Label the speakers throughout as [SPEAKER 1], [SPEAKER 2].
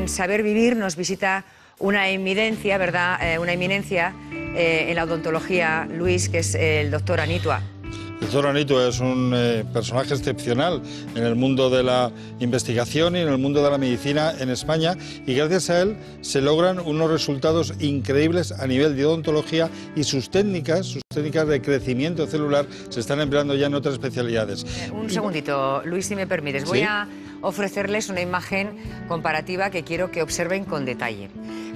[SPEAKER 1] en Saber Vivir nos visita una eminencia, ¿verdad? Una eminencia en la odontología, Luis, que es el doctor Anitua.
[SPEAKER 2] El doctor Anitua es un personaje excepcional en el mundo de la investigación y en el mundo de la medicina en España, y gracias a él se logran unos resultados increíbles a nivel de odontología, y sus técnicas de crecimiento celular se están empleando ya en otras especialidades.
[SPEAKER 1] Un segundito, Luis, si me permites. Voy a ofrecerles una imagen comparativa que quiero que observen con detalle,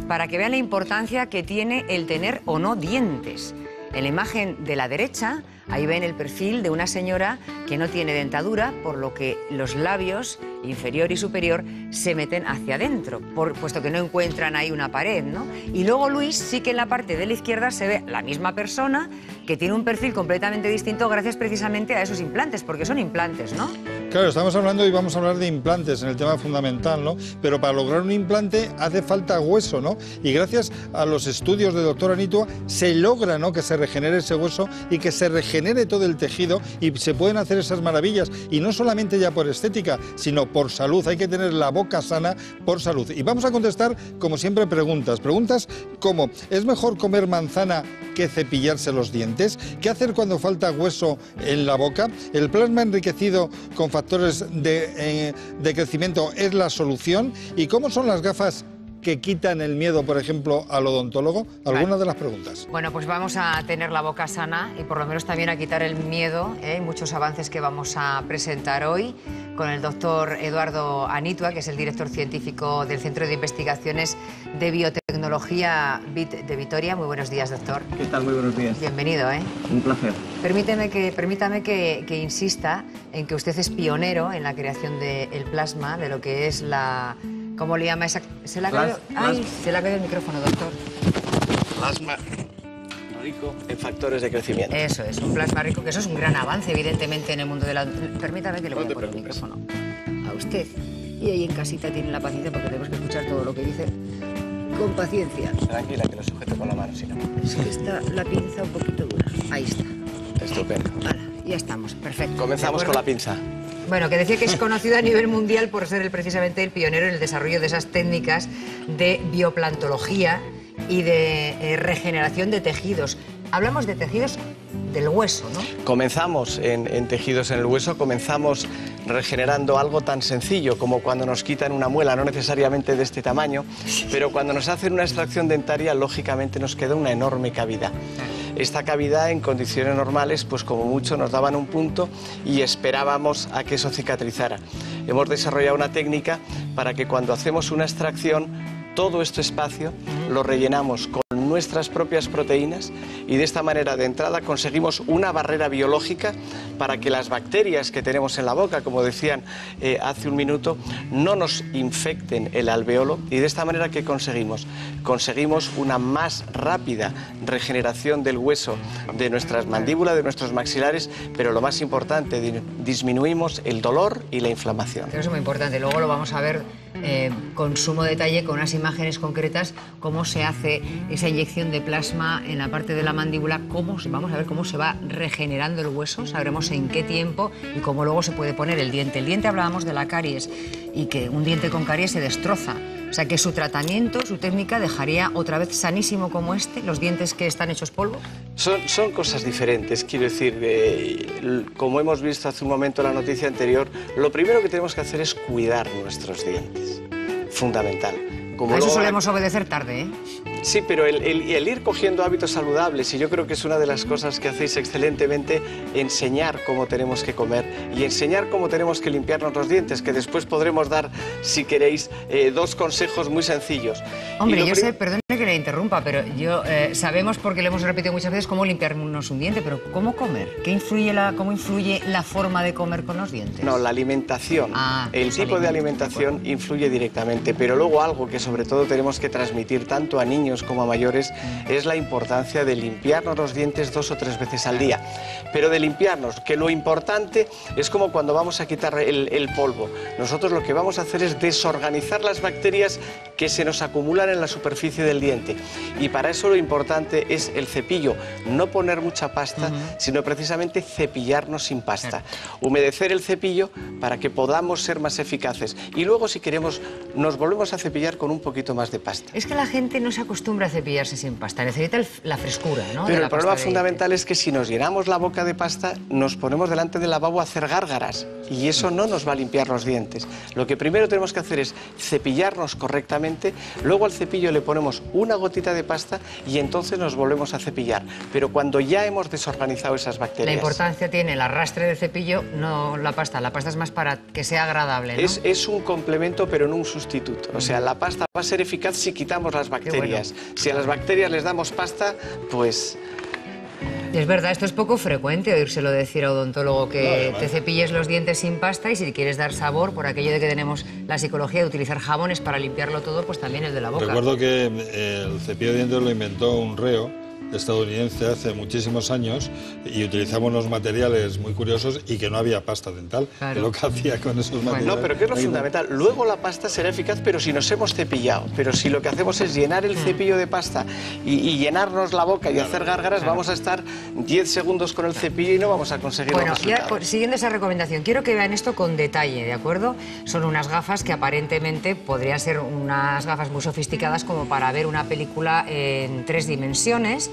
[SPEAKER 1] para que vean la importancia que tiene el tener o no dientes. En la imagen de la derecha, ahí ven el perfil de una señora que no tiene dentadura, por lo que los labios inferior y superior se meten hacia adentro, puesto que no encuentran ahí una pared, ¿no? Y luego Luis, sí que en la parte de la izquierda se ve la misma persona que tiene un perfil completamente distinto gracias precisamente a esos implantes, porque son implantes, ¿no?
[SPEAKER 2] Claro, estamos hablando y vamos a hablar de implantes en el tema fundamental, ¿no? Pero para lograr un implante hace falta hueso, ¿no? Y gracias a los estudios del doctor Anitua se logra, ¿no?, que se regenere ese hueso y que se regenere todo el tejido, y se pueden hacer esas maravillas. Y no solamente ya por estética, sino por salud. Hay que tener la boca sana por salud. Y vamos a contestar, como siempre, preguntas. Preguntas como: ¿es mejor comer manzana que cepillarse los dientes? ¿Qué hacer cuando falta hueso en la boca? ¿El plasma enriquecido con factores de crecimiento es la solución? ¿Y cómo son las gafas que quitan el miedo, por ejemplo, al odontólogo? Algunas de las preguntas.
[SPEAKER 1] Bueno, pues vamos a tener la boca sana y por lo menos también a quitar el miedo. Muchos avances que vamos a presentar hoy con el doctor Eduardo Anitua, que es el director científico del Centro de Investigaciones de Biotecnología BIT de Vitoria. Muy buenos días, doctor.
[SPEAKER 3] ¿Qué tal? Muy buenos días.
[SPEAKER 1] Bienvenido,
[SPEAKER 3] Un placer.
[SPEAKER 1] Permítame que insista en que usted es pionero en la creación del plasma, de lo que es la... ¿Cómo le llama esa? Se le ha caído el micrófono, doctor.
[SPEAKER 3] Plasma rico en factores de crecimiento.
[SPEAKER 1] Eso es, un plasma rico, que eso es un gran avance, evidentemente, en el mundo de la... Permítame que le voy a poner el micrófono a usted. Y ahí en casita tiene la paciencia, porque tenemos que escuchar todo lo que dice con paciencia.
[SPEAKER 3] Tranquila, que lo sujeto con la mano, si no.
[SPEAKER 1] Es que está la pinza un poquito dura. Ahí está.
[SPEAKER 3] Estupendo.
[SPEAKER 1] Hala, ya estamos, perfecto.
[SPEAKER 3] Comenzamos con la pinza.
[SPEAKER 1] Bueno, que decía que es conocido a nivel mundial por ser precisamente el pionero en el desarrollo de esas técnicas de bioplantología y de regeneración de tejidos. Hablamos de tejidos del hueso, ¿no?
[SPEAKER 3] Comenzamos en tejidos en el hueso, comenzamos regenerando algo tan sencillo como cuando nos quitan una muela, no necesariamente de este tamaño, pero cuando nos hacen una extracción dentaria, lógicamente nos queda una enorme cavidad. Esta cavidad en condiciones normales, pues como mucho nos daban un punto y esperábamos a que eso cicatrizara. Hemos desarrollado una técnica para que cuando hacemos una extracción, todo este espacio lo rellenamos con nuestras propias proteínas, y de esta manera de entrada conseguimos una barrera biológica para que las bacterias que tenemos en la boca, como decían hace un minuto, no nos infecten el alveolo, y de esta manera ¿qué conseguimos? Conseguimos una más rápida regeneración del hueso de nuestras mandíbulas, de nuestros maxilares, pero lo más importante, disminuimos el dolor y la inflamación.
[SPEAKER 1] Eso es muy importante, luego lo vamos a ver con sumo detalle, con unas imágenes concretas, cómo se hace esa inyección de plasma en la parte de la mandíbula, vamos a ver cómo se va regenerando el hueso, sabremos en qué tiempo y cómo luego se puede poner el diente. El diente, hablábamos de la caries, y que un diente con caries se destroza. O sea, que su tratamiento, su técnica, dejaría otra vez sanísimo como los dientes que están hechos polvo.
[SPEAKER 3] Son cosas diferentes, quiero decir, como hemos visto hace un momento en la noticia anterior, lo primero que tenemos que hacer es cuidar nuestros dientes, fundamental.
[SPEAKER 1] A eso solemos obedecer tarde, ¿eh?
[SPEAKER 3] Sí, pero el ir cogiendo hábitos saludables, y yo creo que es una de las cosas que hacéis excelentemente, enseñar cómo tenemos que comer y enseñar cómo tenemos que limpiarnos los dientes, que después podremos dar, si queréis, dos consejos muy sencillos.
[SPEAKER 1] Hombre, yo sé, perdone que le interrumpa, pero sabemos, porque lo hemos repetido muchas veces, cómo limpiarnos un diente, pero ¿cómo comer? ¿Cómo influye la forma de comer con los dientes?
[SPEAKER 3] No, la alimentación. El tipo de alimentación influye directamente, pero luego algo que sobre todo tenemos que transmitir tanto a niños como a mayores es la importancia de limpiarnos los dientes 2 o 3 veces al día. Pero de limpiarnos, que lo importante es como cuando vamos a quitar el polvo. Nosotros lo que vamos a hacer es desorganizar las bacterias que se nos acumulan en la superficie del diente. diente. Y para eso lo importante es el cepillo, no poner mucha pasta, sino precisamente cepillarnos sin pasta. Humedecer el cepillo para que podamos ser más eficaces. Y luego, si queremos, nos volvemos a cepillar con un poquito más de pasta.
[SPEAKER 1] Es que la gente no se acostumbra a cepillarse sin pasta, necesita la frescura, ¿no?
[SPEAKER 3] Pero el problema fundamental es que si nos llenamos la boca de pasta, nos ponemos delante del lavabo a hacer gárgaras y eso no nos va a limpiar los dientes. Lo que primero tenemos que hacer es cepillarnos correctamente, luego al cepillo le ponemos una gotita de pasta y entonces nos volvemos a cepillar. Pero cuando ya hemos desorganizado esas bacterias...
[SPEAKER 1] La importancia tiene el arrastre del cepillo, no la pasta. La pasta es más para que sea agradable, ¿no?
[SPEAKER 3] Es un complemento, pero no un sustituto. O sea, la pasta va a ser eficaz si quitamos las bacterias. Bueno. Si a las bacterias les damos pasta, pues...
[SPEAKER 1] Es verdad, esto es poco frecuente oírselo decir a odontólogo, que te cepilles los dientes sin pasta y si quieres dar sabor, por aquello de que tenemos la psicología de utilizar jabones para limpiarlo todo, pues también el de la boca.
[SPEAKER 2] Recuerdo que el cepillo de dientes lo inventó un reo estadounidense hace muchísimos años y utilizaba unos materiales muy curiosos y que no había pasta dental, que lo que hacía con esos materiales.
[SPEAKER 3] No, pero ¿qué es lo fundamental? Luego la pasta será eficaz, pero si nos hemos cepillado. Pero si lo que hacemos es llenar el cepillo de pasta y llenarnos la boca y hacer gárgaras, vamos a estar 10 segundos con el cepillo y no vamos a conseguir los resultados.
[SPEAKER 1] Ya, siguiendo esa recomendación, quiero que vean esto con detalle, ¿de acuerdo? Son unas gafas que aparentemente podrían ser unas gafas muy sofisticadas como para ver una película en 3 dimensiones,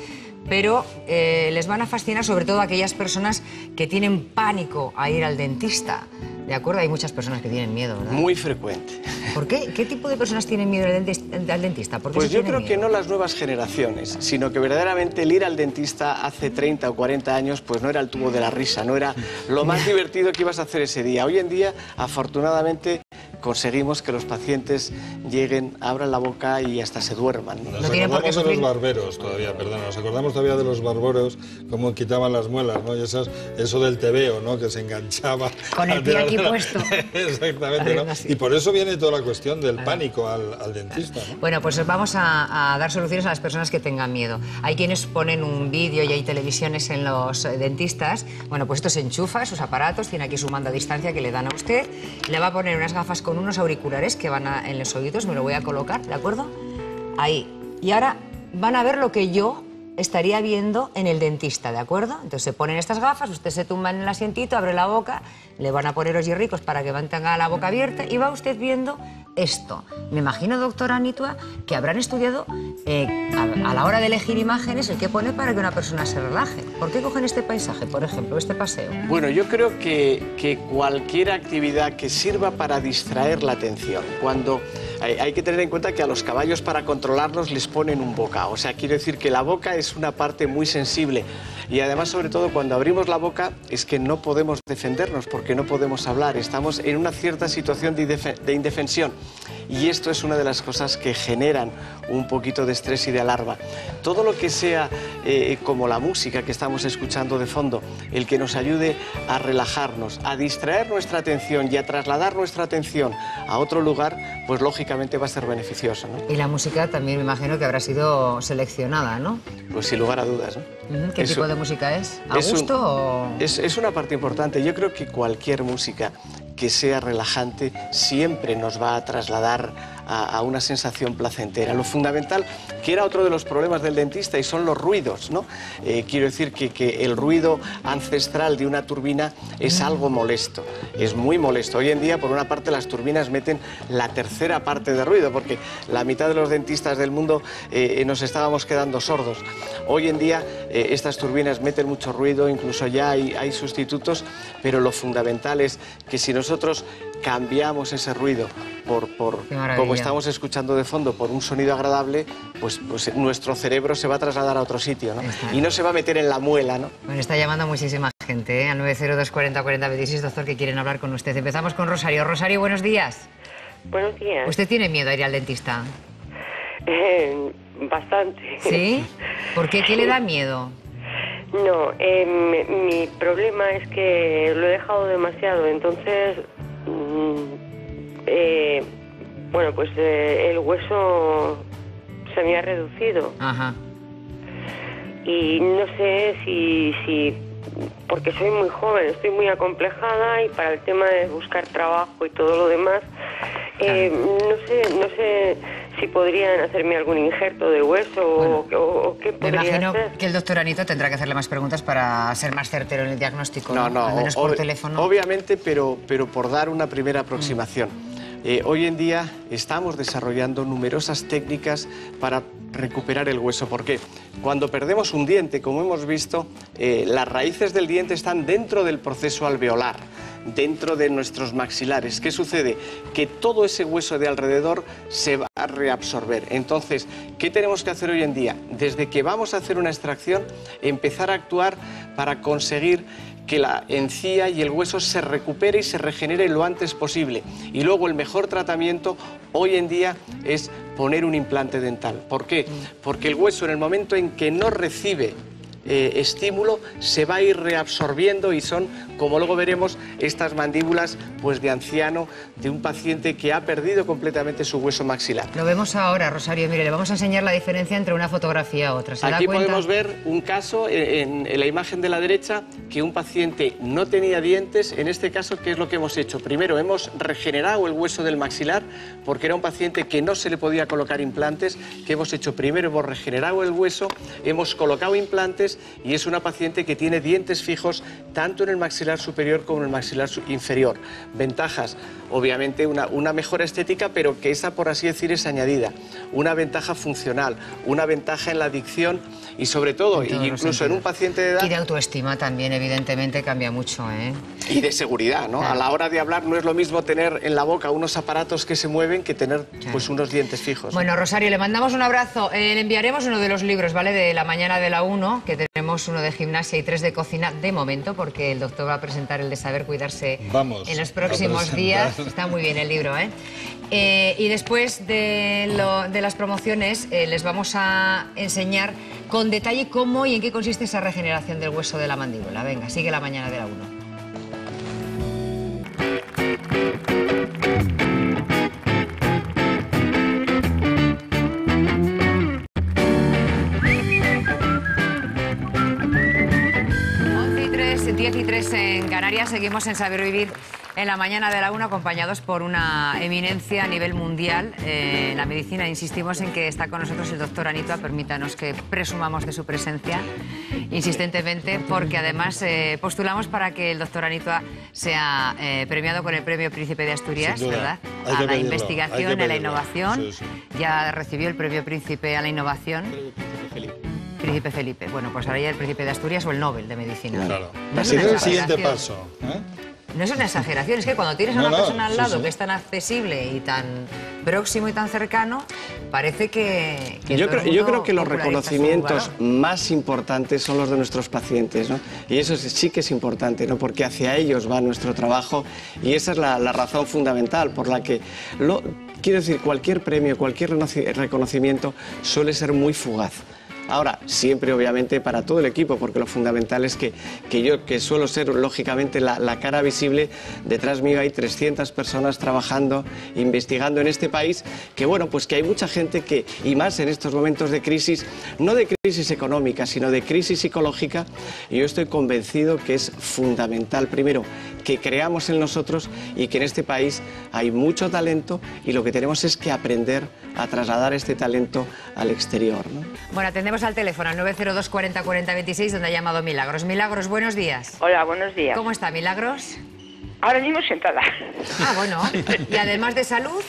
[SPEAKER 1] pero les van a fascinar sobre todo a aquellas personas que tienen pánico a ir al dentista. ¿De acuerdo? Hay muchas personas que tienen miedo, ¿verdad?
[SPEAKER 3] Muy frecuente.
[SPEAKER 1] ¿Por qué? ¿Qué tipo de personas tienen miedo al dentista? ¿Por qué
[SPEAKER 3] pues yo creo que no las nuevas generaciones, sino que verdaderamente el ir al dentista hace 30 o 40 años pues no era el tubo de la risa, no era lo más divertido que ibas a hacer ese día. Hoy en día, afortunadamente, conseguimos que los pacientes lleguen, abran la boca y hasta se duerman.
[SPEAKER 2] Nos acordamos de los barberos todavía, perdón, nos acordamos todavía de los barberos, cómo quitaban las muelas, ¿no? Y eso del tebeo, ¿no? Que se enganchaba.
[SPEAKER 1] Con el pie aquí puesto.
[SPEAKER 2] Exactamente, ¿no? Y por eso viene toda la cuestión del pánico al dentista, ¿no?
[SPEAKER 1] Bueno, pues vamos a dar soluciones a las personas que tengan miedo. Hay quienes ponen un vídeo y hay televisiones en los dentistas. Bueno, pues esto se enchufa, sus aparatos, tiene aquí su mando a distancia que le dan a usted. Le va a poner unas gafas con unos auriculares que van en los oídos, me lo voy a colocar, ¿de acuerdo? Ahí. Y ahora van a ver lo que yo estaría viendo en el dentista, ¿de acuerdo? Entonces se ponen estas gafas, usted se tumba en el asientito, abre la boca, le van a poner los hierricos para que mantenga la boca abierta y va usted viendo esto. Me imagino, doctora Anitua, que habrán estudiado a la hora de elegir imágenes el que pone para que una persona se relaje. ¿Por qué cogen este paisaje, por ejemplo, este paseo?
[SPEAKER 3] Bueno, yo creo que cualquier actividad que sirva para distraer la atención, cuando hay que tener en cuenta que a los caballos para controlarlos les ponen un bocado, o sea, quiero decir que la boca es una parte muy sensible y además, sobre todo, cuando abrimos la boca es que no podemos defendernos porque no podemos hablar, estamos en una cierta situación de indefensión y esto es una de las cosas que generan un poquito de estrés y de alarma. Todo lo que sea como la música que estamos escuchando de fondo, el que nos ayude a relajarnos, a distraer nuestra atención y a trasladar nuestra atención a otro lugar, pues lógicamente va a ser beneficioso, ¿no?
[SPEAKER 1] Y la música también me imagino que habrá sido seleccionada, ¿no?
[SPEAKER 3] Pues sin lugar a dudas, ¿no?
[SPEAKER 1] ¿Qué tipo de música es? ¿A gusto?
[SPEAKER 3] Es una parte importante. Yo creo que cualquier música que sea relajante siempre nos va a trasladar a una sensación placentera. Lo fundamental, que era otro de los problemas del dentista, y son los ruidos, ¿no? Quiero decir que el ruido ancestral de una turbina es algo molesto, es muy molesto. Hoy en día, por una parte, las turbinas meten la tercera parte de ruido, porque la mitad de los dentistas del mundo nos estábamos quedando sordos. Hoy en día, estas turbinas meten mucho ruido, incluso ya hay sustitutos, pero lo fundamental es que si nosotros cambiamos ese ruido como estamos escuchando de fondo, por un sonido agradable, pues nuestro cerebro se va a trasladar a otro sitio, ¿no? Y no se va a meter en la muela, ¿no?
[SPEAKER 1] Bueno, está llamando muchísima gente, ¿eh? Al 902 40 40 26, doctor, que quieren hablar con usted. Empezamos con Rosario. Rosario, buenos días.
[SPEAKER 4] Buenos días.
[SPEAKER 1] ¿Usted tiene miedo a ir al dentista?
[SPEAKER 4] Bastante.
[SPEAKER 1] ¿Sí? ¿Por qué? ¿Qué le da miedo?
[SPEAKER 4] No, mi problema es que lo he dejado demasiado, entonces, bueno, pues el hueso se me ha reducido.
[SPEAKER 1] Ajá.
[SPEAKER 4] Y no sé si porque soy muy joven, estoy muy acomplejada y para el tema de buscar trabajo y todo lo demás, no sé si podrían hacerme algún injerto de hueso o qué
[SPEAKER 1] Me
[SPEAKER 4] podría
[SPEAKER 1] imagino
[SPEAKER 4] hacer.
[SPEAKER 1] que el doctor Anito tendrá que hacerle más preguntas para ser más certero en el diagnóstico.
[SPEAKER 3] No,
[SPEAKER 1] Al menos por teléfono.
[SPEAKER 3] Obviamente, pero por dar una primera aproximación. Hoy en día estamos desarrollando numerosas técnicas para recuperar el hueso. Porque cuando perdemos un diente, como hemos visto, las raíces del diente están dentro del proceso alveolar, dentro de nuestros maxilares. ¿Qué sucede? Que todo ese hueso de alrededor se va a reabsorber. Entonces, ¿qué tenemos que hacer hoy en día? Desde que vamos a hacer una extracción, empezar a actuar para conseguir que la encía y el hueso se recupere y se regenere lo antes posible. Y luego el mejor tratamiento hoy en día es poner un implante dental. ¿Por qué? Porque el hueso, en el momento en que no recibe estímulo, se va a ir reabsorbiendo y son, como luego veremos, estas mandíbulas pues de anciano, de un paciente que ha perdido completamente su hueso maxilar.
[SPEAKER 1] Lo vemos ahora, Rosario. Mire, le vamos a enseñar la diferencia entre una fotografía y otra. ¿Se da
[SPEAKER 3] Aquí
[SPEAKER 1] cuenta?
[SPEAKER 3] podemos ver un caso en la imagen de la derecha que un paciente no tenía dientes. En este caso, ¿qué es lo que hemos hecho? Primero, hemos regenerado el hueso del maxilar porque era un paciente que no se le podía colocar implantes. ¿Qué hemos hecho? Primero hemos regenerado el hueso, hemos colocado implantes y es una paciente que tiene dientes fijos tanto en el maxilar superior como en el maxilar inferior. Ventajas, obviamente una mejora estética, pero que esa, por así decir, es añadida. Una ventaja funcional, una ventaja en la dicción y sobre todo, incluso en un paciente de edad...
[SPEAKER 1] Y de autoestima también, evidentemente, cambia mucho, ¿eh?
[SPEAKER 3] Y de seguridad, ¿no?
[SPEAKER 1] Claro.
[SPEAKER 3] A la hora de hablar no es lo mismo tener en la boca unos aparatos que se mueven que tener pues unos dientes fijos.
[SPEAKER 1] Bueno, Rosario, le mandamos un abrazo. Le enviaremos uno de los libros, ¿vale? De la mañana de la 1, que tenemos uno de gimnasia y 3 de cocina de momento, porque el doctor va a presentar el de saber cuidarse en los próximos días. Está muy bien el libro, ¿eh? Y después de las promociones les vamos a enseñar con detalle cómo y en qué consiste esa regeneración del hueso de la mandíbula. Venga, sigue la mañana de la 1. En Canarias seguimos en Saber Vivir en la mañana de la 1, acompañados por una eminencia a nivel mundial. En la medicina insistimos en que está con nosotros el doctor Anito. Permítanos que presumamos de su presencia insistentemente, porque además postulamos para que el doctor Anito sea premiado con el premio Príncipe de Asturias, ¿verdad? A la investigación, a la innovación. Sí, sí. Ya recibió el premio Príncipe a la innovación. Príncipe Felipe. Bueno, pues ahora ya el Príncipe de Asturias o el Nobel de Medicina.
[SPEAKER 2] Claro.
[SPEAKER 1] No
[SPEAKER 2] Así es el siguiente paso.
[SPEAKER 1] No es una exageración, es que cuando tienes a una persona al lado que es tan accesible y tan próximo y tan cercano, parece que
[SPEAKER 3] yo creo que los reconocimientos más importantes son los de nuestros pacientes, ¿no? Y eso sí que es importante, ¿no? Porque hacia ellos va nuestro trabajo y esa es la razón fundamental por la que quiero decir, cualquier premio, cualquier reconocimiento suele ser muy fugaz. Ahora, siempre obviamente para todo el equipo, porque lo fundamental es que yo, que suelo ser lógicamente la cara visible, detrás mío hay 300 personas trabajando, investigando en este país, que bueno, pues que hay mucha gente que, y más en estos momentos de crisis, no de crisis económica, sino de crisis psicológica, y yo estoy convencido que es fundamental, primero, que creamos en nosotros y que en este país hay mucho talento y lo que tenemos es que aprender a trasladar este talento al exterior, ¿no?
[SPEAKER 1] Bueno, atendemos al teléfono al 902 40 40 26, donde ha llamado Milagros. Milagros, buenos días.
[SPEAKER 5] Hola, buenos días.
[SPEAKER 1] ¿Cómo está, Milagros?
[SPEAKER 5] Ahora mismo sentada.
[SPEAKER 1] Ah, bueno. ¿Y además de salud?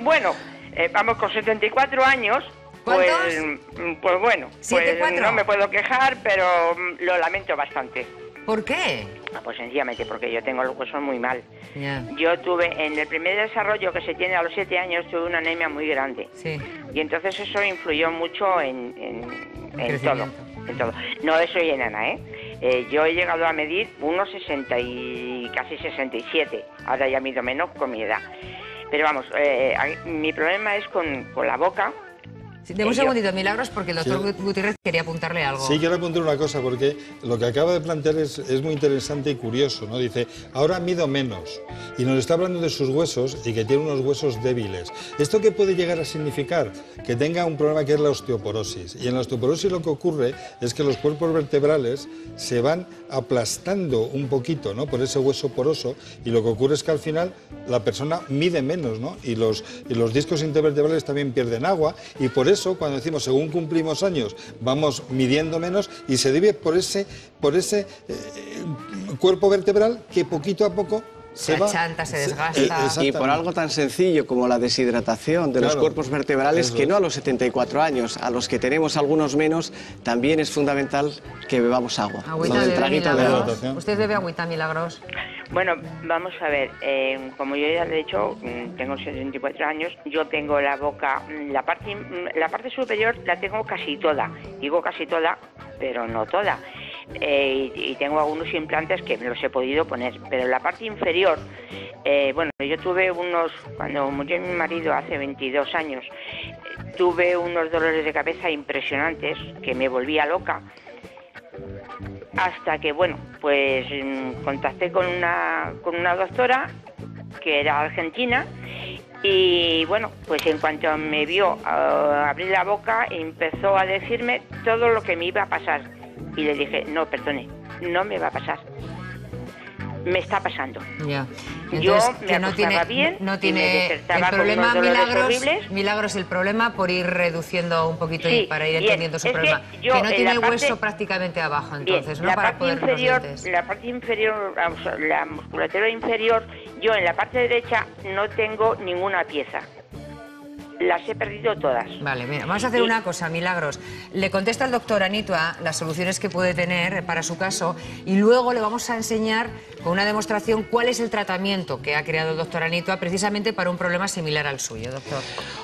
[SPEAKER 5] Bueno, vamos con 74 años.
[SPEAKER 1] ¿Cuántos?
[SPEAKER 5] Pues bueno,
[SPEAKER 1] ¿74?
[SPEAKER 5] No me puedo quejar, pero lo lamento bastante.
[SPEAKER 1] ¿Por qué?
[SPEAKER 5] Pues sencillamente porque yo tengo los huesos muy mal.
[SPEAKER 1] Yeah.
[SPEAKER 5] Yo tuve, en el primer desarrollo que se tiene a los 7 años, tuve una anemia muy grande.
[SPEAKER 1] Sí.
[SPEAKER 5] Y entonces eso influyó mucho en todo. En todo. No soy enana, ¿eh? Yo he llegado a medir unos 60 y casi 67. Ahora ya mido menos con mi edad. Pero vamos, mi problema es con la boca
[SPEAKER 1] De un segundito, Milagros, porque el doctor Gutiérrez quería apuntarle algo.
[SPEAKER 2] Sí, quiero apuntar una cosa, porque lo que acaba de plantear es muy interesante y curioso, ¿no? Dice, ahora mido menos, y nos está hablando de sus huesos y que tiene unos huesos débiles. ¿Esto qué puede llegar a significar? Que tenga un problema que es la osteoporosis. Y en la osteoporosis lo que ocurre es que los cuerpos vertebrales se van aplastando un poquito, ¿no? Por ese hueso poroso, y lo que ocurre es que al final la persona mide menos, ¿no? Y los discos intervertebrales también pierden agua, y por eso cuando decimos según cumplimos años vamos midiendo menos, y se debe por ese cuerpo vertebral que poquito a poco se
[SPEAKER 1] achanta, se desgasta.
[SPEAKER 3] Y por algo tan sencillo como la deshidratación de los cuerpos vertebrales, que no a los 74 años, a los que tenemos algunos menos, también es fundamental que bebamos agua.
[SPEAKER 1] Agüita bebe, Milagros. ¿Usted bebe agüita, Milagros?
[SPEAKER 5] Bueno, vamos a ver, como yo ya le he dicho, tengo 74 años, yo tengo la boca, la parte superior la tengo casi toda, digo casi toda, pero no toda. Y tengo algunos implantes que me los he podido poner, pero en la parte inferior, bueno, yo tuve cuando murió mi marido hace 22 años, tuve unos dolores de cabeza impresionantes que me volvía loca, hasta que, bueno, pues contacté con una doctora que era argentina, y bueno, pues en cuanto me vio abrir la boca, empezó a decirme todo lo que me iba a pasar. Y le dije, no, perdone, no me va a pasar. Me está pasando.
[SPEAKER 1] Ya. Entonces,
[SPEAKER 5] yo me
[SPEAKER 1] que
[SPEAKER 5] acostaba bien,
[SPEAKER 1] no tiene
[SPEAKER 5] el problema,
[SPEAKER 1] Milagros, el problema por ir reduciendo un poquito y para ir entendiendo su problema.
[SPEAKER 5] Que
[SPEAKER 1] no tiene hueso prácticamente abajo, entonces, ¿no? Para poder los dientes.
[SPEAKER 5] La parte inferior, la musculatura inferior, yo en la parte derecha no tengo ninguna pieza. Las he perdido todas.
[SPEAKER 1] Vale, mira, vamos a hacer una cosa, Milagros. Le contesta el doctor Anitua las soluciones que puede tener para su caso, y luego le vamos a enseñar con una demostración cuál es el tratamiento que ha creado el doctor Anitua precisamente para un problema similar al suyo, doctor.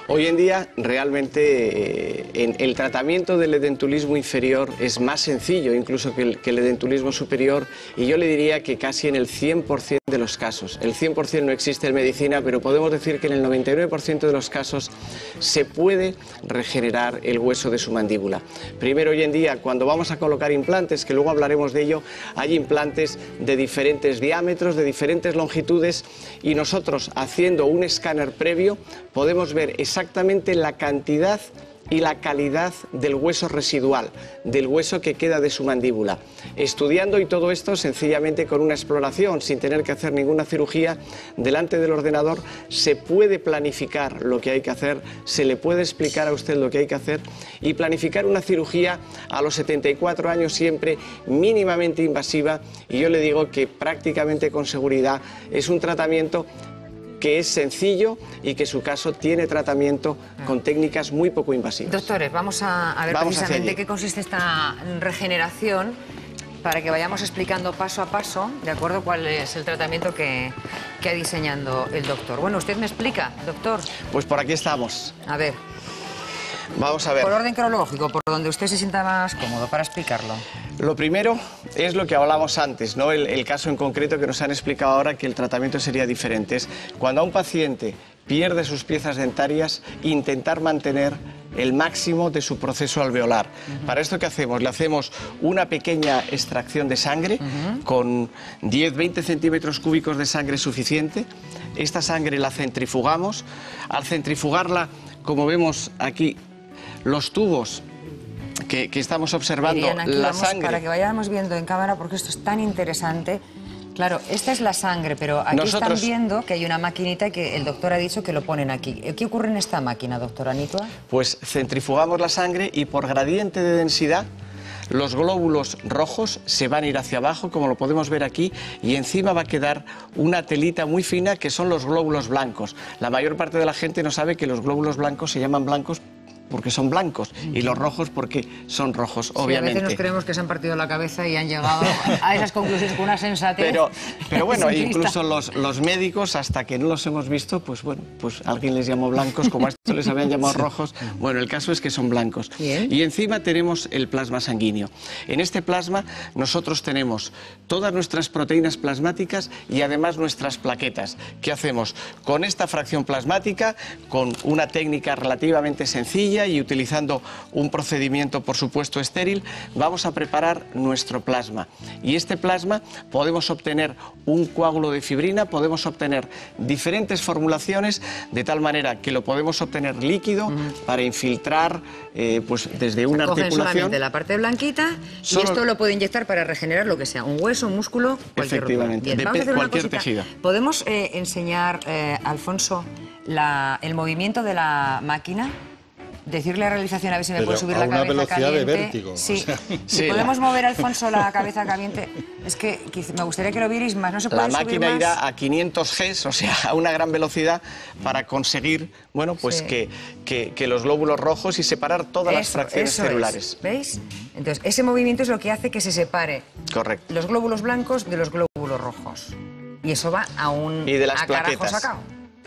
[SPEAKER 3] Hoy en día realmente el tratamiento del edentulismo inferior es más sencillo incluso que el edentulismo superior, y yo le diría que casi en el 100% de los casos. El 100% no existe en medicina, pero podemos decir que en el 99% de los casos se puede regenerar el hueso de su mandíbula. Primero, hoy en día, cuando vamos a colocar implantes, que luego hablaremos de ello, hay implantes de diferentes diámetros, de diferentes longitudes, y nosotros, haciendo un escáner previo, podemos ver exactamente la cantidad y la calidad del hueso residual, del hueso que queda de su mandíbula. Estudiando, y todo esto sencillamente con una exploración, sin tener que hacer ninguna cirugía, delante del ordenador se puede planificar lo que hay que hacer, se le puede explicar a usted lo que hay que hacer, y planificar una cirugía a los 74 años siempre mínimamente invasiva, y yo le digo que prácticamente con seguridad es un tratamiento que es sencillo y que su caso tiene tratamiento con técnicas muy poco invasivas.
[SPEAKER 1] Doctores, vamos a ver precisamente qué consiste esta regeneración para que vayamos explicando paso a paso, de acuerdo, cuál es el tratamiento que ha diseñado el doctor. Bueno, usted me explica, doctor.
[SPEAKER 3] Pues por aquí estamos.
[SPEAKER 1] A ver.
[SPEAKER 3] Vamos a ver.
[SPEAKER 1] Por orden cronológico, por donde usted se sienta más cómodo para explicarlo.
[SPEAKER 3] Lo primero es lo que hablábamos antes, ¿no? El caso en concreto que nos han explicado ahora, que el tratamiento sería diferente. Es cuando a un paciente pierde sus piezas dentarias, intentar mantener el máximo de su proceso alveolar. Para esto, ¿qué hacemos? Le hacemos una pequeña extracción de sangre con 10-20 centímetros cúbicos de sangre suficiente. Esta sangre la centrifugamos. Al centrifugarla, como vemos aquí, los tubos que estamos observando, la sangre...
[SPEAKER 1] Para que vayamos viendo en cámara, porque esto es tan interesante. Claro, esta es la sangre, pero aquí están viendo que hay una maquinita que el doctor ha dicho que lo ponen aquí. ¿Qué ocurre en esta máquina, doctor Anitua?
[SPEAKER 3] Pues centrifugamos la sangre y por gradiente de densidad los glóbulos rojos se van a ir hacia abajo, como lo podemos ver aquí, y encima va a quedar una telita muy fina que son los glóbulos blancos. La mayor parte de la gente no sabe que los glóbulos blancos se llaman blancos porque son blancos, y los rojos porque son rojos, obviamente.
[SPEAKER 1] A veces nos creemos que se han partido la cabeza y han llegado a esas conclusiones con una sensatez.
[SPEAKER 3] Pero bueno, incluso los médicos, hasta que no los hemos visto, pues bueno, pues alguien les llamó blancos, como a estos les habían llamado rojos. Bueno, el caso es que son blancos.
[SPEAKER 1] Bien.
[SPEAKER 3] Y encima tenemos el plasma sanguíneo. En este plasma nosotros tenemos todas nuestras proteínas plasmáticas y además nuestras plaquetas. ¿Qué hacemos? Con esta fracción plasmática, con una técnica relativamente sencilla, sencilla y utilizando un procedimiento, por supuesto, estéril, vamos a preparar nuestro plasma. Y este plasma podemos obtener un coágulo de fibrina, podemos obtener diferentes formulaciones, de tal manera que lo podemos obtener líquido para infiltrar pues desde una
[SPEAKER 1] Cogen
[SPEAKER 3] articulación.
[SPEAKER 1] solamente la parte blanquita y esto lo puede inyectar para regenerar lo que sea, un hueso, un músculo, cualquier
[SPEAKER 3] Efectivamente,
[SPEAKER 1] vamos a hacer una
[SPEAKER 3] cualquier
[SPEAKER 1] cosita.
[SPEAKER 3] tejido.
[SPEAKER 1] ¿Podemos enseñar, Alfonso, el movimiento de la máquina? Decirle a realización a ver si me
[SPEAKER 2] Pero
[SPEAKER 1] puede subir
[SPEAKER 2] a
[SPEAKER 1] la
[SPEAKER 2] una
[SPEAKER 1] cabeza
[SPEAKER 2] velocidad de
[SPEAKER 1] caliente.
[SPEAKER 2] vértigo,
[SPEAKER 1] Sí.
[SPEAKER 2] o sea.
[SPEAKER 1] Si
[SPEAKER 3] Sí,
[SPEAKER 1] podemos mover, Alfonso, la cabeza caliente. Es que me gustaría que lo vierais más. No se puede
[SPEAKER 3] La
[SPEAKER 1] subir
[SPEAKER 3] máquina
[SPEAKER 1] más.
[SPEAKER 3] irá a 500 Gs, o sea, a una gran velocidad para conseguir, bueno, pues
[SPEAKER 1] Sí.
[SPEAKER 3] que los glóbulos rojos y separar todas las fracciones
[SPEAKER 1] eso
[SPEAKER 3] celulares.
[SPEAKER 1] es. ¿Veis? Entonces, ese movimiento es lo que hace que se separe
[SPEAKER 3] Correcto.
[SPEAKER 1] los glóbulos blancos de los glóbulos rojos. Y eso va a un
[SPEAKER 3] Y de las
[SPEAKER 1] a carajo
[SPEAKER 3] plaquetas.
[SPEAKER 1] sacao.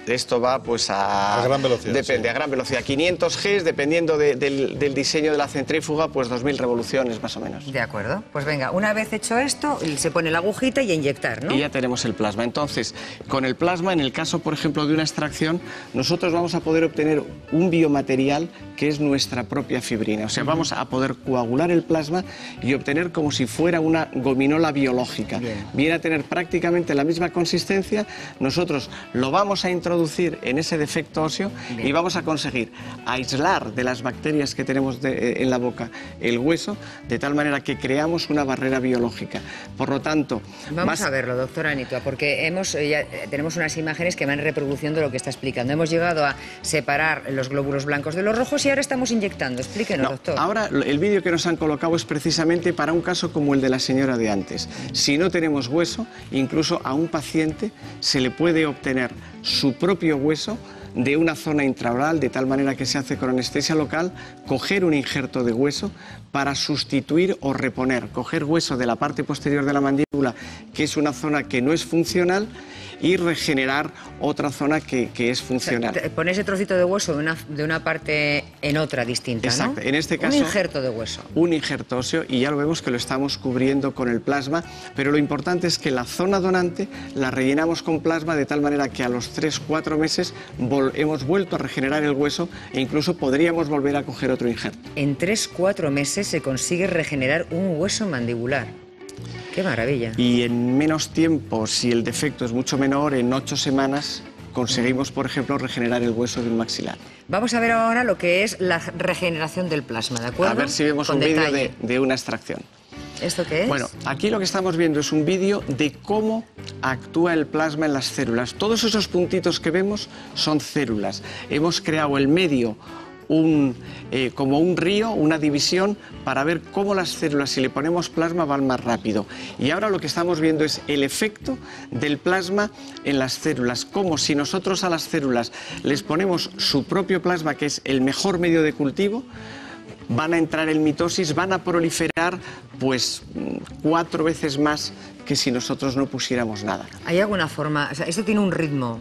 [SPEAKER 3] Esto va pues
[SPEAKER 2] A gran velocidad,
[SPEAKER 3] Depende,
[SPEAKER 2] sí.
[SPEAKER 3] a gran velocidad. 500 Gs, dependiendo del diseño de la centrífuga, pues 2000 revoluciones más o menos.
[SPEAKER 1] De acuerdo. Pues venga, una vez hecho esto, se pone la agujita y a inyectar, ¿no?
[SPEAKER 3] Y ya tenemos el plasma. Entonces, con el plasma, en el caso, por ejemplo, de una extracción, nosotros vamos a poder obtener un biomaterial que es nuestra propia fibrina. O sea, vamos a poder coagular el plasma y obtener como si fuera una gominola biológica.
[SPEAKER 1] Bien.
[SPEAKER 3] Viene a tener prácticamente la misma consistencia. Nosotros lo vamos a introducir en ese defecto óseo y vamos a conseguir aislar de las bacterias que tenemos en la boca el hueso, de tal manera que creamos una barrera biológica. Por lo tanto,
[SPEAKER 1] Vamos a verlo, doctora Anitua, porque ya tenemos unas imágenes que van reproduciendo lo que está explicando. Hemos llegado a separar los glóbulos blancos de los rojos y ahora estamos inyectando. Explíquenos,
[SPEAKER 3] No,
[SPEAKER 1] doctor.
[SPEAKER 3] ahora el vídeo que nos han colocado es precisamente para un caso como el de la señora de antes. Si no tenemos hueso, incluso a un paciente se le puede obtener su propio hueso de una zona intraoral, de tal manera que se hace con anestesia local, coger un injerto de hueso para sustituir o reponer, coger hueso de la parte posterior de la mandíbula, que es una zona que no es funcional, y regenerar otra zona que es funcional.
[SPEAKER 1] O sea, poner ese trocito de hueso de una parte en otra distinta,
[SPEAKER 3] Exacto.
[SPEAKER 1] ¿no?
[SPEAKER 3] En este caso,
[SPEAKER 1] un injerto de hueso.
[SPEAKER 3] Un injerto óseo, y ya lo vemos que lo estamos cubriendo con el plasma, pero lo importante es que la zona donante la rellenamos con plasma de tal manera que a los 3-4 meses hemos vuelto a regenerar el hueso e incluso podríamos volver a coger otro injerto.
[SPEAKER 1] En 3-4 meses se consigue regenerar un hueso mandibular. ¡Qué maravilla!
[SPEAKER 3] Y en menos tiempo, si el defecto es mucho menor, en 8 semanas conseguimos, por ejemplo, regenerar el hueso de un maxilar.
[SPEAKER 1] Vamos a ver ahora lo que es la regeneración del plasma, ¿de acuerdo?
[SPEAKER 3] A ver si vemos
[SPEAKER 1] Con
[SPEAKER 3] un vídeo
[SPEAKER 1] detalle.
[SPEAKER 3] de una extracción.
[SPEAKER 1] ¿Esto qué es?
[SPEAKER 3] Bueno, aquí lo que estamos viendo es un vídeo de cómo actúa el plasma en las células. Todos esos puntitos que vemos son células. Hemos creado el medio como un río, una división, para ver cómo las células, si le ponemos plasma, van más rápido. Y ahora lo que estamos viendo es el efecto del plasma en las células, como si nosotros a las células les ponemos su propio plasma, que es el mejor medio de cultivo, van a entrar en mitosis, van a proliferar pues 4 veces más que si nosotros no pusiéramos nada.
[SPEAKER 1] ¿Hay alguna forma? O sea, esto tiene un ritmo.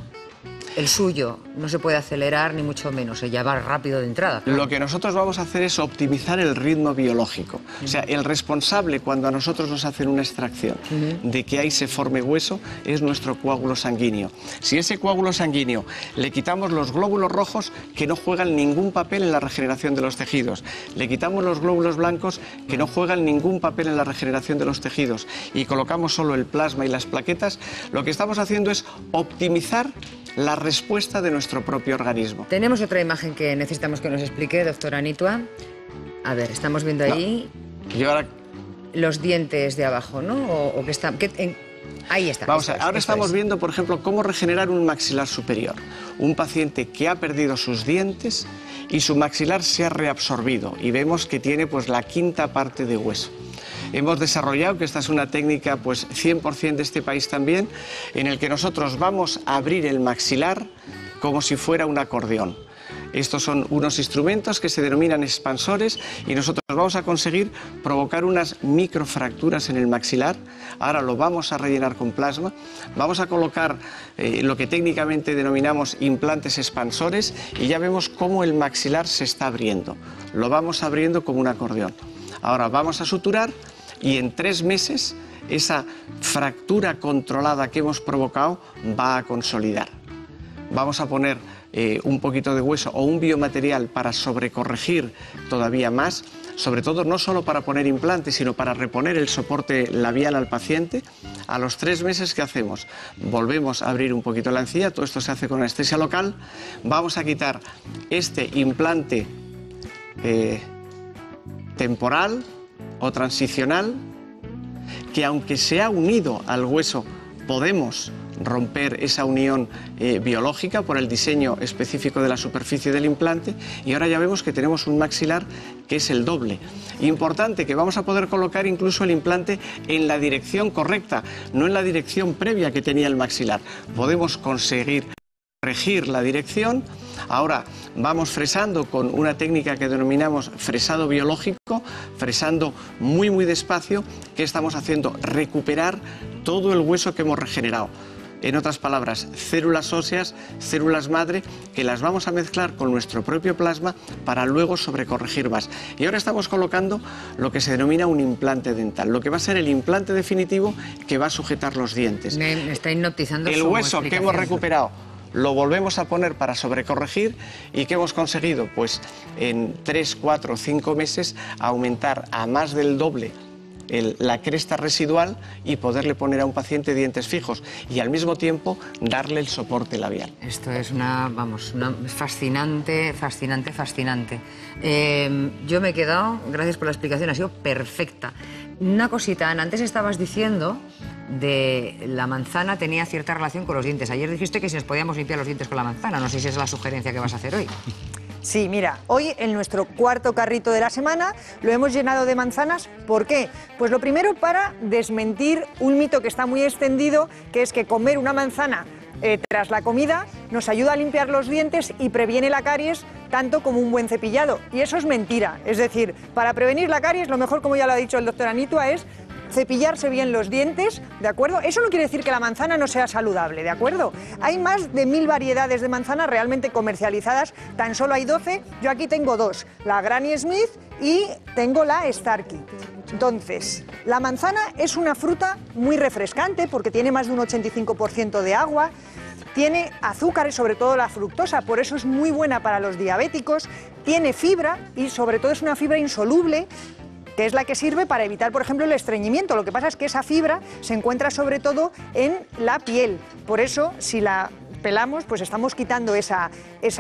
[SPEAKER 1] El suyo no se puede acelerar ni mucho menos, ya va rápido de entrada. Claro.
[SPEAKER 3] Lo que nosotros vamos a hacer es optimizar el ritmo biológico. O sea, el responsable cuando a nosotros nos hacen una extracción de que ahí se forme hueso es nuestro coágulo sanguíneo. Si ese coágulo sanguíneo le quitamos los glóbulos rojos que no juegan ningún papel en la regeneración de los tejidos, le quitamos los glóbulos blancos que no juegan ningún papel en la regeneración de los tejidos y colocamos solo el plasma y las plaquetas, lo que estamos haciendo es optimizar la respuesta de nuestro propio organismo.
[SPEAKER 1] Tenemos otra imagen que necesitamos que nos explique, doctora Anitua. A ver, estamos viendo ahí
[SPEAKER 3] Yo ahora...
[SPEAKER 1] los dientes de abajo, ¿no? O que están... Ahí está.
[SPEAKER 3] Vamos a ver, ahora estamos viendo, por ejemplo, cómo regenerar un maxilar superior. Un paciente que ha perdido sus dientes y su maxilar se ha reabsorbido y vemos que tiene pues la 1/5 parte de hueso. Hemos desarrollado, que esta es una técnica pues 100% de este país también, en el que nosotros vamos a abrir el maxilar como si fuera un acordeón. Estos son unos instrumentos que se denominan expansores y nosotros vamos a conseguir provocar unas microfracturas en el maxilar. Ahora lo vamos a rellenar con plasma. Vamos a colocar lo que técnicamente denominamos implantes expansores y ya vemos cómo el maxilar se está abriendo. Lo vamos abriendo como un acordeón. Ahora vamos a suturar y en 3 meses esa fractura controlada que hemos provocado va a consolidar. vamos a poner un poquito de hueso o un biomaterial para sobrecorregir todavía más, sobre todo no solo para poner implantes, sino para reponer el soporte labial al paciente. A los 3 meses, ¿qué hacemos? Volvemos a abrir un poquito la encía, todo esto se hace con anestesia local, vamos a quitar este implante temporal o transicional, que aunque se ha unido al hueso, podemos romper esa unión biológica por el diseño específico de la superficie del implante, y ahora ya vemos que tenemos un maxilar que es el doble. Importante, que vamos a poder colocar incluso el implante en la dirección correcta, no en la dirección previa que tenía el maxilar. Podemos conseguir corregir la dirección. Ahora vamos fresando con una técnica que denominamos fresado biológico, fresando muy despacio. ¿Qué estamos haciendo? Recuperar todo el hueso que hemos regenerado. En otras palabras, células óseas, células madre, que las vamos a mezclar con nuestro propio plasma para luego sobrecorregir más. Y ahora estamos colocando lo que se denomina un implante dental, lo que va a ser el implante definitivo que va a sujetar los dientes.
[SPEAKER 1] Me está hipnotizando
[SPEAKER 3] el hueso que hemos recuperado lo volvemos a poner para sobrecorregir. ¿Y qué hemos conseguido? Pues en 3, 4, 5 meses aumentar a más del doble la cresta residual y poderle poner a un paciente dientes fijos y al mismo tiempo darle el soporte labial.
[SPEAKER 1] Esto es fascinante. Yo me he quedado, gracias por la explicación, ha sido perfecta. Una cosita, Ana, antes estabas diciendo de la manzana tenía cierta relación con los dientes. Ayer dijiste que si nos podíamos limpiar los dientes con la manzana. No sé si es la sugerencia que vas a hacer hoy.
[SPEAKER 6] Sí, mira, hoy en nuestro cuarto carrito de la semana lo hemos llenado de manzanas. ¿Por qué? Pues lo primero, para desmentir un mito que está muy extendido, que es que comer una manzana tras la comida nos ayuda a limpiar los dientes y previene la caries tanto como un buen cepillado. Y eso es mentira. Es decir, para prevenir la caries, lo mejor, como ya lo ha dicho el doctor Anitua, es cepillarse bien los dientes, ¿de acuerdo? Eso no quiere decir que la manzana no sea saludable, ¿de acuerdo? Hay más de 1000 variedades de manzanas realmente comercializadas, tan solo hay 12, yo aquí tengo 2, la Granny Smith y tengo la Starkey. Entonces, la manzana es una fruta muy refrescante porque tiene más de un 85% de agua, tiene azúcares, sobre todo la fructosa, por eso es muy buena para los diabéticos, tiene fibra y sobre todo es una fibra insoluble, que es la que sirve para evitar, por ejemplo, el estreñimiento. Lo que pasa es que esa fibra se encuentra sobre todo en la piel. Por eso, si la pelamos, pues estamos quitando esa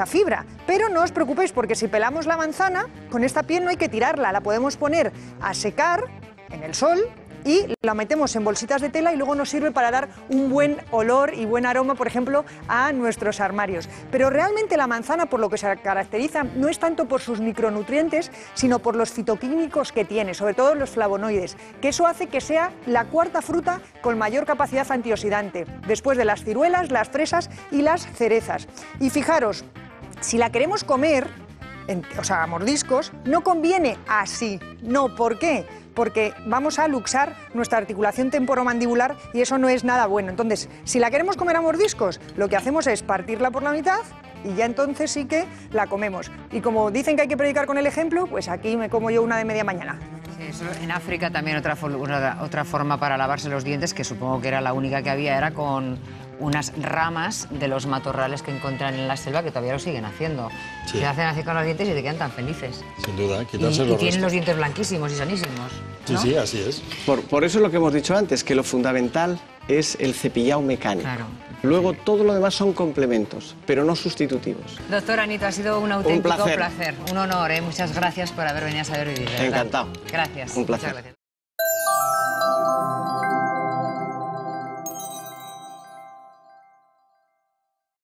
[SPEAKER 6] fibra. Pero no os preocupéis, porque si pelamos la manzana, con esta piel no hay que tirarla. La podemos poner a secar en el sol y la metemos en bolsitas de tela y luego nos sirve para dar un buen olor y buen aroma, por ejemplo, a nuestros armarios. Pero realmente la manzana, por lo que se caracteriza, no es tanto por sus micronutrientes, sino por los fitoquímicos que tiene, sobre todo los flavonoides, que eso hace que sea la cuarta fruta con mayor capacidad antioxidante, después de las ciruelas, las fresas y las cerezas. Y fijaros, si la queremos comer, o sea, a mordiscos, no conviene así. No, ¿por qué? Porque vamos a luxar nuestra articulación temporomandibular y eso no es nada bueno. Entonces, si la queremos comer a mordiscos, lo que hacemos es partirla por la mitad y ya entonces sí que la comemos. Y como dicen que hay que predicar con el ejemplo, pues aquí me como yo una de media mañana.
[SPEAKER 1] Sí, eso, en África también otra forma para lavarse los dientes, que supongo que era la única que había, era con unas ramas de los matorrales que encuentran en la selva, que todavía lo siguen haciendo.
[SPEAKER 2] Sí.
[SPEAKER 1] Se hacen así con los dientes y te quedan tan felices.
[SPEAKER 2] Sin duda, quitarse
[SPEAKER 1] y tienen los dientes blanquísimos y sanísimos, ¿no?
[SPEAKER 2] Sí, así es.
[SPEAKER 3] Por eso es lo que hemos dicho antes, que lo fundamental es el cepillado mecánico.
[SPEAKER 1] Claro.
[SPEAKER 3] Luego todo lo demás son complementos, pero no sustitutivos.
[SPEAKER 1] Doctor Anito, ha sido un auténtico
[SPEAKER 3] placer.
[SPEAKER 1] placer, un honor, ¿eh? Muchas gracias por haber venido a Saber Vivir. de verdad.
[SPEAKER 3] Encantado.
[SPEAKER 1] Gracias.
[SPEAKER 3] Un placer.
[SPEAKER 1] Muchas gracias.